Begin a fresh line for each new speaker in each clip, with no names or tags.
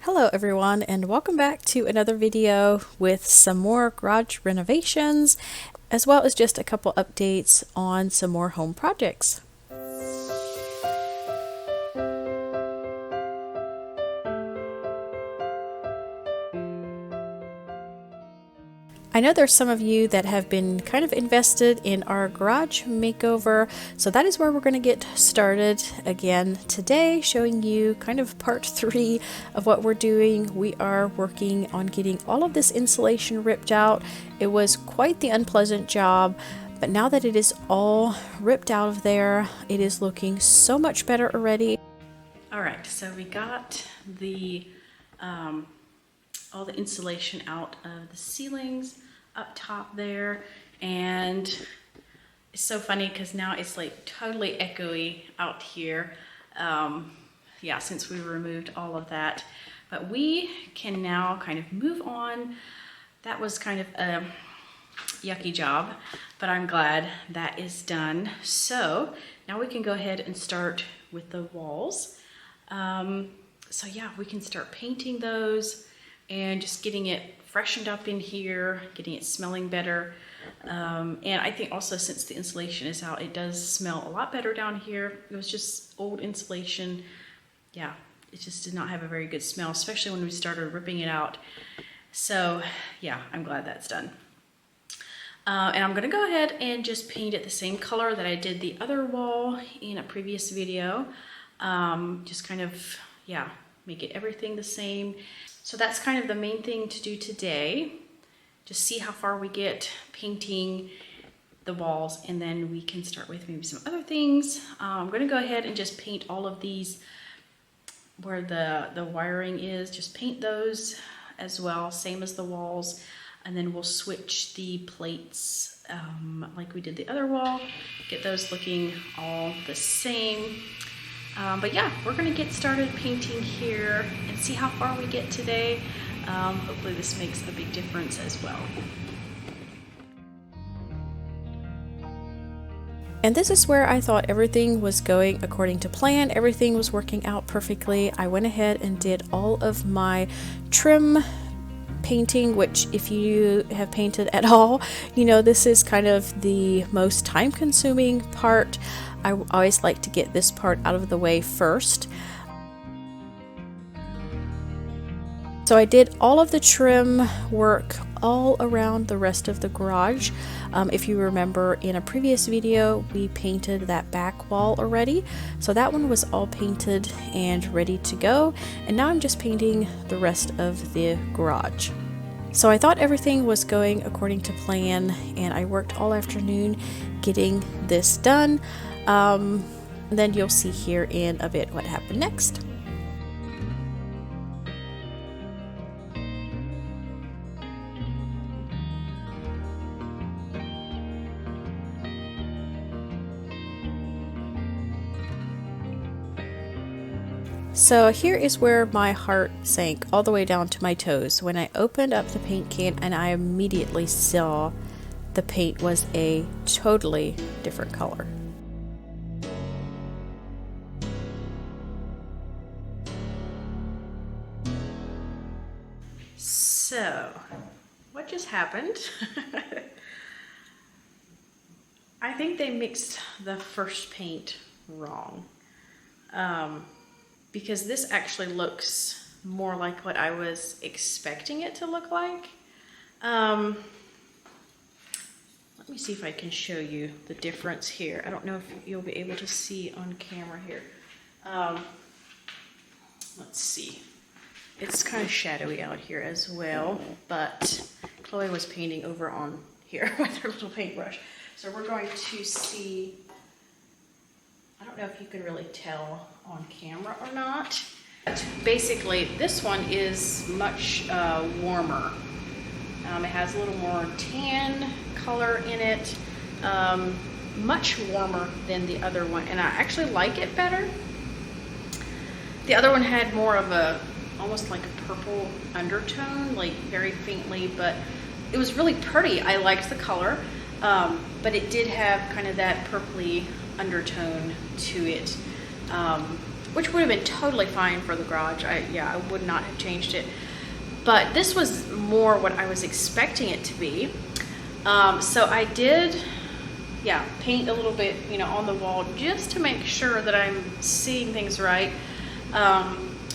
Hello everyone, and welcome back to another video with some more garage renovations as well as just a couple updates on some more home projects. I know there's some of you that have been kind of invested in our garage makeover, so that is where we're going to get started again today, showing you kind of part 3 of what we're doing. We are working on getting all of this insulation ripped out. It was quite the unpleasant job, but now that it is all ripped out of there, it is looking so much better already. Alright, so we got the all the insulation out of the ceilings up top there, and it's so funny because now it's like totally echoey out here. Yeah, since we removed all of that, but we can now kind of move on. That was kind of a yucky job, but I'm glad that is done. So now we can go ahead and start with the walls. So yeah, we can start painting those and just getting it freshened up in here, getting it smelling better. And I think also since the insulation is out, it does smell a lot better down here. It was just old insulation. Yeah, it just did not have a very good smell, especially when we started ripping it out. So yeah, I'm glad that's done. And I'm gonna go ahead and just paint it the same color that I did the other wall in a previous video. Just kind of, yeah, make it everything the same. So that's kind of the main thing to do today. Just see how far we get painting the walls, and then we can start with maybe some other things. I'm gonna go ahead and just paint all of these where the wiring is, just paint those as well, same as the walls. And then we'll switch the plates like we did the other wall, get those looking all the same. But yeah, we're gonna get started painting here and see how far we get today. Hopefully this makes a big difference as well. And this is where I thought everything was going according to plan. Everything was working out perfectly. I went ahead and did all of my trim painting, which if you have painted at all, you know this is kind of the most time-consuming part. I always like to get this part out of the way first. So I did all of the trim work all around the rest of the garage. If you remember in a previous video, we painted that back wall already. So that one was all painted and ready to go. And now I'm just painting the rest of the garage. So I thought everything was going according to plan, and I worked all afternoon getting this done. Then you'll see here in a bit what happened next. So here is where my heart sank all the way down to my toes when I opened up the paint can, and I immediately saw the paint was a totally different color. So, what just happened? I think they mixed the first paint wrong. Because this actually looks more like what I was expecting it to look like. Let me see if I can show you the difference here. I don't know if you'll be able to see on camera here. Let's see. It's kind of shadowy out here as well, but Chloe was painting over on here with her little paintbrush. So we're going to see, I don't know if you can really tell on camera or not. Basically, this one is much warmer. It has a little more tan color in it, much warmer than the other one, and I actually like it better. The other one had more of a, almost like a purple undertone, like very faintly, but it was really pretty. I liked the color, but it did have kind of that purpley undertone to it. which would have been totally fine for the garage. I would not have changed it. But this was more what I was expecting it to be. So I did, paint a little bit, on the wall just to make sure that I'm seeing things right.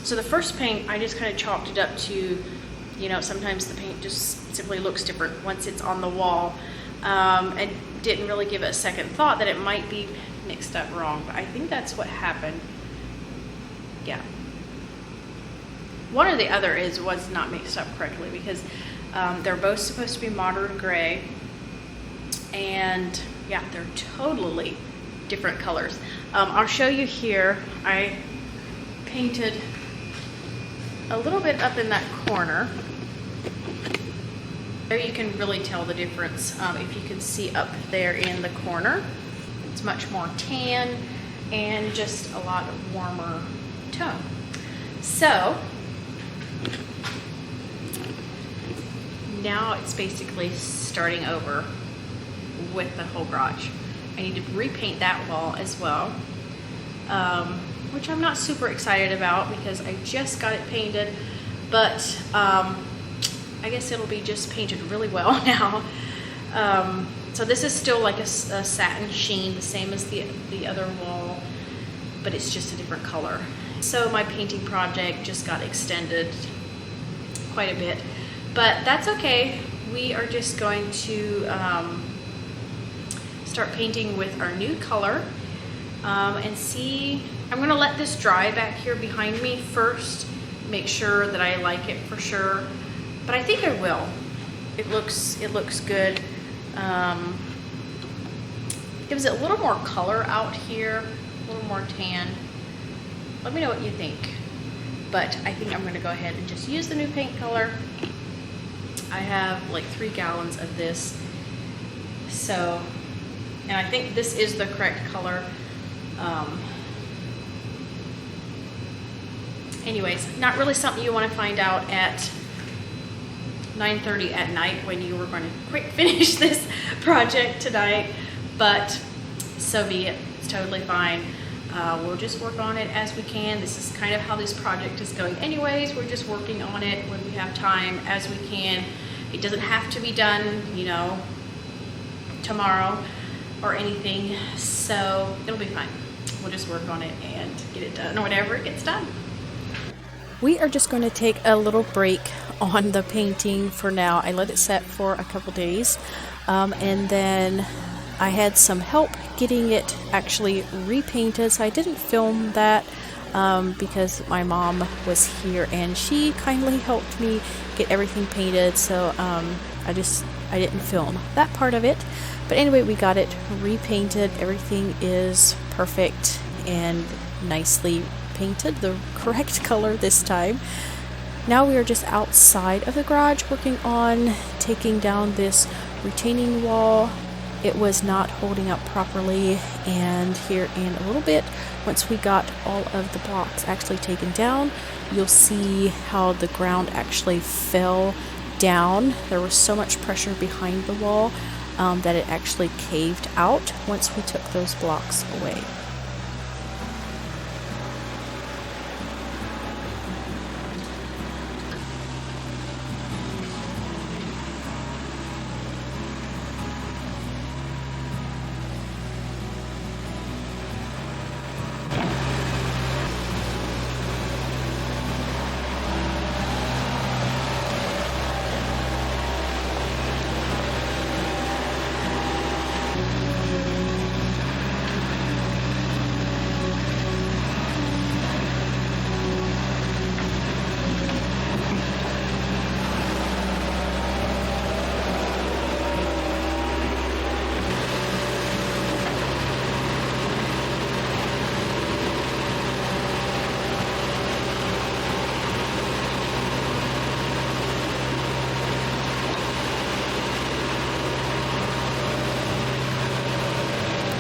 So the first paint, I just kind of chalked it up to, sometimes the paint just simply looks different once it's on the wall. And didn't really give it a second thought that it might be mixed up wrong, but I think that's what happened. Yeah. One or the other was not mixed up correctly, because they're both supposed to be modern gray, and yeah, they're totally different colors. I'll show you here. I painted a little bit up in that corner. There you can really tell the difference if you can see up there in the corner. It's much more tan and just a lot warmer tone. So now it's basically starting over with the whole garage. I need to repaint that wall as well, which I'm not super excited about because I just got it painted, but I guess it'll be just painted really well now. So this is still like a satin sheen, the same as the other wall, but it's just a different color. So my painting project just got extended quite a bit, but that's okay. We are just going to start painting with our new color and see. I'm going to let this dry back here behind me first, make sure that I like it for sure. But I think I will. It looks good. Gives it a little more color out here, a little more tan. Let me know what you think. But I think I'm going to go ahead and just use the new paint color. I have like 3 gallons of this. So, and I think this is the correct color. Anyways, not really something you want to find out at 9:30 at night when you were going to quick finish this project tonight, but so be it. It's totally fine. We'll just work on it as we can. This is kind of how this project is going anyways. We're just working on it when we have time as we can. It doesn't have to be done, tomorrow or anything, so it'll be fine. We'll just work on it and get it done whenever it gets done. We are just going to take a little break on the painting for now. I let it set for a couple days, and then I had some help getting it actually repainted, so I didn't film that because my mom was here and she kindly helped me get everything painted, so I didn't film that part of it. But anyway, we got it repainted. Everything is perfect and nicely painted, the correct color this time. Now we are just outside of the garage working on taking down this retaining wall. It was not holding up properly, and here in a little bit, once we got all of the blocks actually taken down, you'll see how the ground actually fell down. There was so much pressure behind the wall that it actually caved out once we took those blocks away.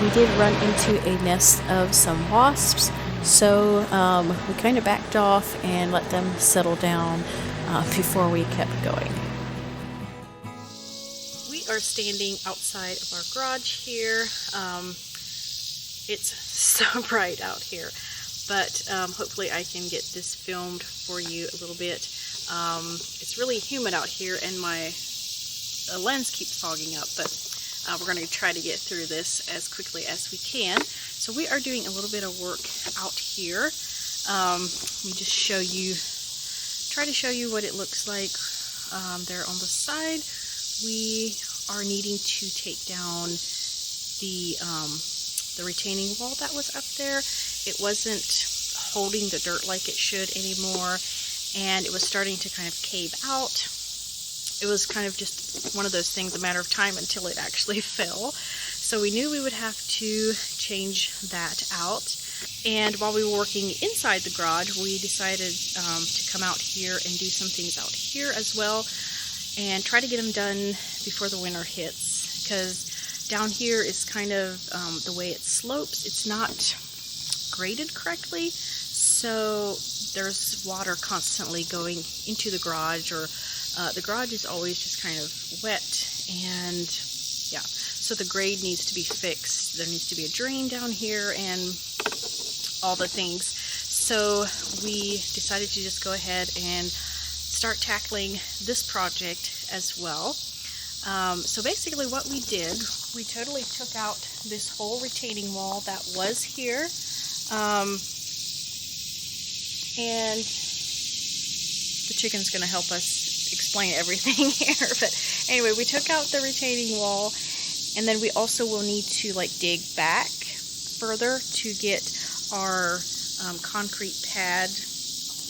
We did run into a nest of some wasps, so we kind of backed off and let them settle down before we kept going. We are standing outside of our garage here. It's so bright out here, but hopefully I can get this filmed for you a little bit. It's really humid out here and my lens keeps fogging up, but we're going to try to get through this as quickly as we can. So we are doing a little bit of work out here. Let me just try to show you what it looks like there on the side. We are needing to take down the retaining wall that was up there. It wasn't holding the dirt like it should anymore, and it was starting to kind of cave out. It was kind of just one of those things, a matter of time until it actually fell. So we knew we would have to change that out. And while we were working inside the garage, we decided to come out here and do some things out here as well, and try to get them done before the winter hits, because down here is kind of the way it slopes. It's not graded correctly, so there's water constantly going into the garage, or the garage is always just kind of wet, and yeah, so the grade needs to be fixed. There needs to be a drain down here and all the things. So we decided to just go ahead and start tackling this project as well. So basically what we did, we totally took out this whole retaining wall that was here, and the chicken's going to help us explain everything here. But anyway, we took out the retaining wall, and then we also will need to like dig back further to get our concrete pad,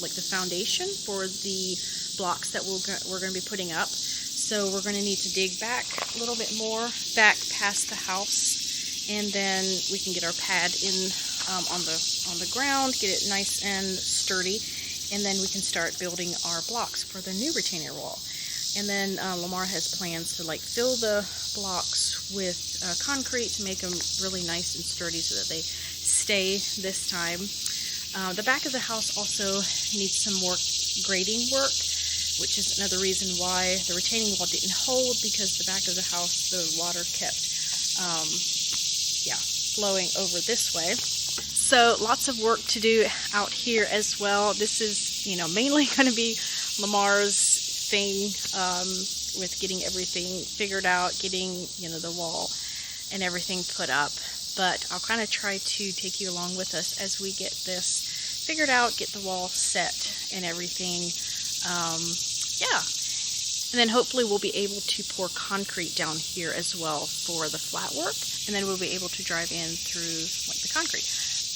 like the foundation for the blocks that we're going to be putting up. So we're going to need to dig back a little bit more, back past the house, and then we can get our pad in on the ground, get it nice and sturdy, and then we can start building our blocks for the new retainer wall. And then Lamar has plans to like fill the blocks with concrete to make them really nice and sturdy so that they stay this time. The back of the house also needs some more grading work, which is another reason why the retaining wall didn't hold, because the back of the house, the water kept flowing over this way. So lots of work to do out here as well. This is, mainly going to be Lamar's thing with getting everything figured out, getting, the wall and everything put up. But I'll kind of try to take you along with us as we get this figured out, get the wall set and everything. And then hopefully we'll be able to pour concrete down here as well for the flat work, and then we'll be able to drive in through like the concrete.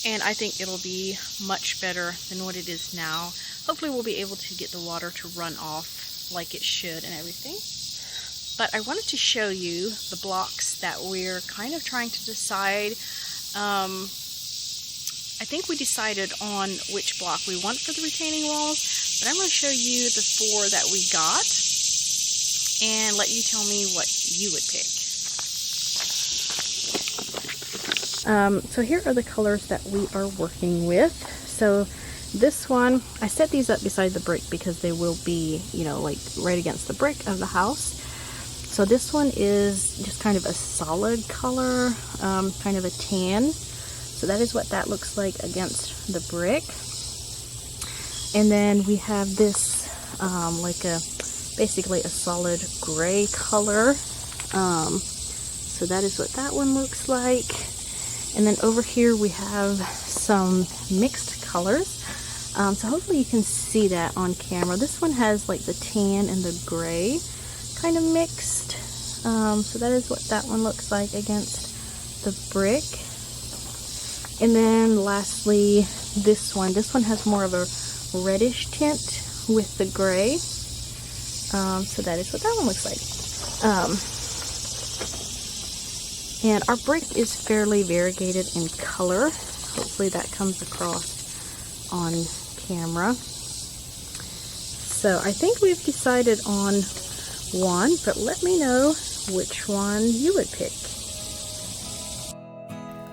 And I think it'll be much better than what it is now. Hopefully we'll be able to get the water to run off like it should and everything. But I wanted to show you the blocks that we're kind of trying to decide. I think we decided on which block we want for the retaining walls, but I'm going to show you the 4 that we got and let you tell me what you would pick. So here are the colors that we are working with. So this one, I set these up beside the brick because they will be, like right against the brick of the house. So this one is just kind of a solid color, kind of a tan. So that is what that looks like against the brick. And then we have this basically a solid gray color. So that is what that one looks like. And then over here we have some mixed colors. So hopefully you can see that on camera. This one has like the tan and the gray kind of mixed. So that is what that one looks like against the brick. And then lastly, this one has more of a reddish tint with the gray. So that is what that one looks like. And our brick is fairly variegated in color. Hopefully that comes across on camera. So I think we've decided on one, but let me know which one you would pick.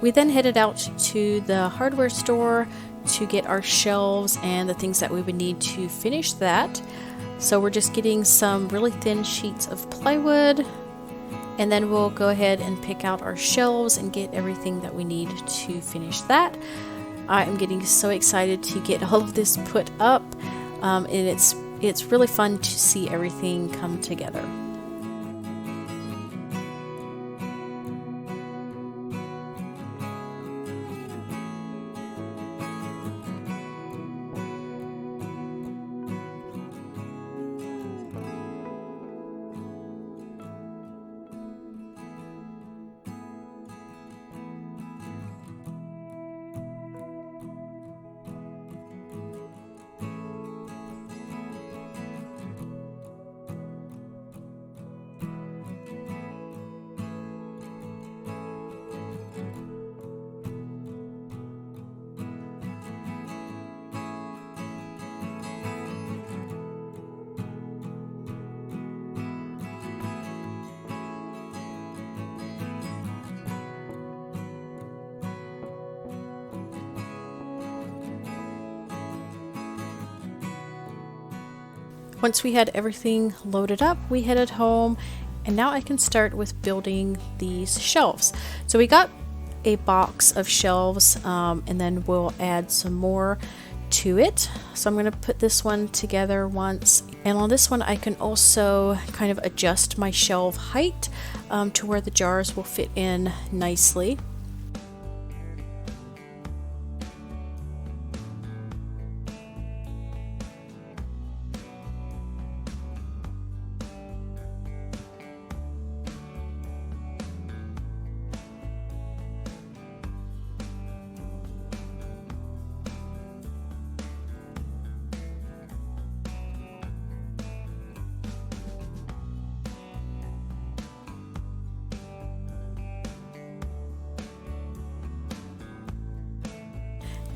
We then headed out to the hardware store to get our shelves and the things that we would need to finish that. So we're just getting some really thin sheets of plywood, and then we'll go ahead and pick out our shelves and get everything that we need to finish that. I am getting so excited to get all of this put up, and it's really fun to see everything come together. Once we had everything loaded up, we headed home, and now I can start with building these shelves. So we got a box of shelves, and then we'll add some more to it. So I'm going to put this one together once, and on this one I can also kind of adjust my shelf height to where the jars will fit in nicely.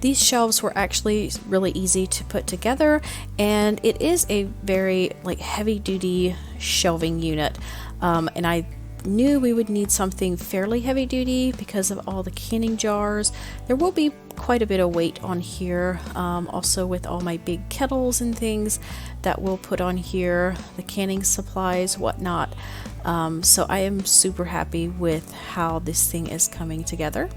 These shelves were actually really easy to put together, and it is a very heavy duty shelving unit, and I knew we would need something fairly heavy duty because of all the canning jars. There will be quite a bit of weight on here, also with all my big kettles and things that we'll put on here, the canning supplies, whatnot. So I am super happy with how this thing is coming together.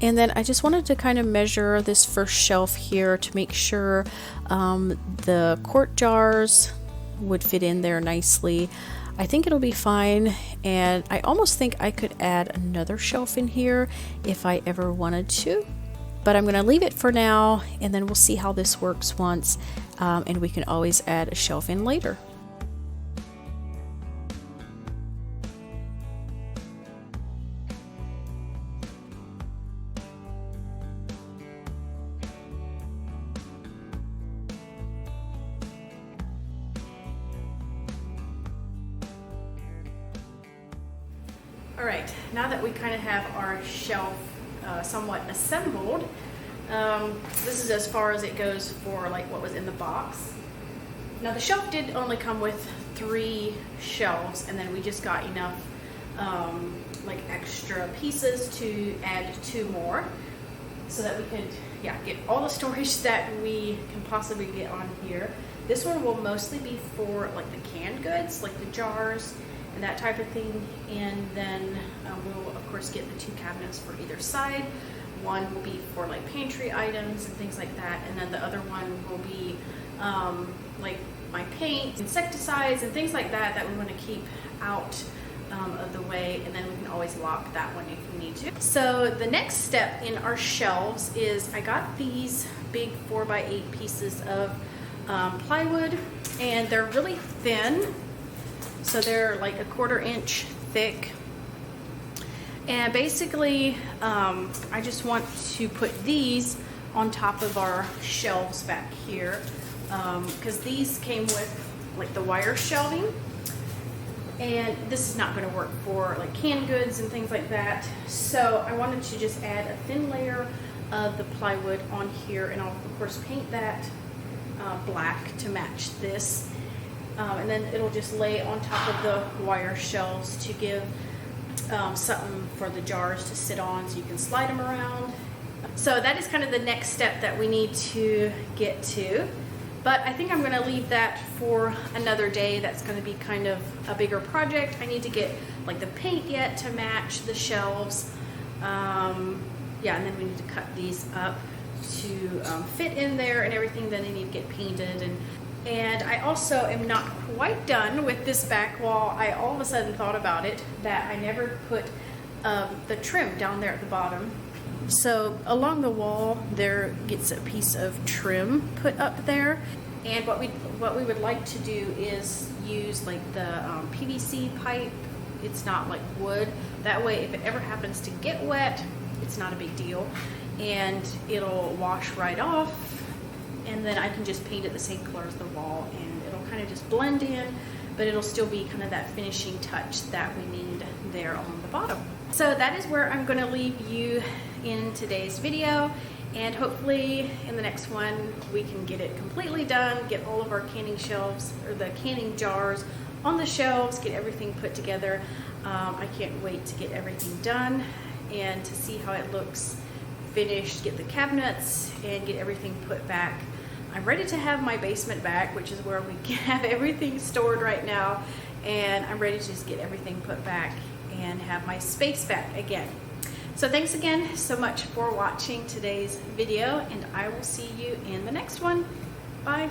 And then I just wanted to kind of measure this first shelf here to make sure the quart jars would fit in there nicely. I think it'll be fine, and I almost think I could add another shelf in here if I ever wanted to. But I'm going to leave it for now, and then we'll see how this works once, and we can always add a shelf in later. Alright, now that we kind of have our shelf somewhat assembled, this is as far as it goes for what was in the box. Now the shelf did only come with 3 shelves, and then we just got enough extra pieces to add 2 more so that we could get all the storage that we can possibly get on here. This one will mostly be for the canned goods, like the jars and that type of thing, and then we'll of course get the 2 cabinets for either side. One will be for pantry items and things like that, and then the other one will be my paint, insecticides, and things like that that we want to keep out of the way, and then we can always lock that one if we need to. So the next step in our shelves is I got these big 4x8 pieces of plywood, and they're really thin. So they're a 1/4 inch thick, and basically I just want to put these on top of our shelves back here, because these came with the wire shelving, and this is not going to work for canned goods and things like that. So I wanted to just add a thin layer of the plywood on here, and I'll of course paint that black to match this. And then it'll just lay on top of the wire shelves to give something for the jars to sit on so you can slide them around. So that is kind of the next step that we need to get to. But I think I'm going to leave that for another day. That's going to be kind of a bigger project. I need to get like the paint yet to match the shelves. Yeah, and then we need to cut these up to fit in there and everything. Then they need to get painted. And I also am not quite done with this back wall. I all of a sudden thought about it, that I never put the trim down there at the bottom. So along the wall there gets a piece of trim put up there, and what we would like to do is use like the PVC pipe. It's not like wood. That way if it ever happens to get wet, it's not a big deal, and it'll wash right off, and then I can just paint it the same color as the wall, and it'll kind of just blend in, but it'll still be kind of that finishing touch that we need there on the bottom. So that is where I'm going to leave you in today's video, and hopefully in the next one we can get it completely done, get all of our canning shelves, or the canning jars on the shelves, get everything put together. I can't wait to get everything done and to see how it looks finished, get the cabinets and get everything put back. I'm ready to have my basement back, which is where we have everything stored right now, and I'm ready to just get everything put back and have my space back again. So thanks again so much for watching today's video, and I will see you in the next one. Bye.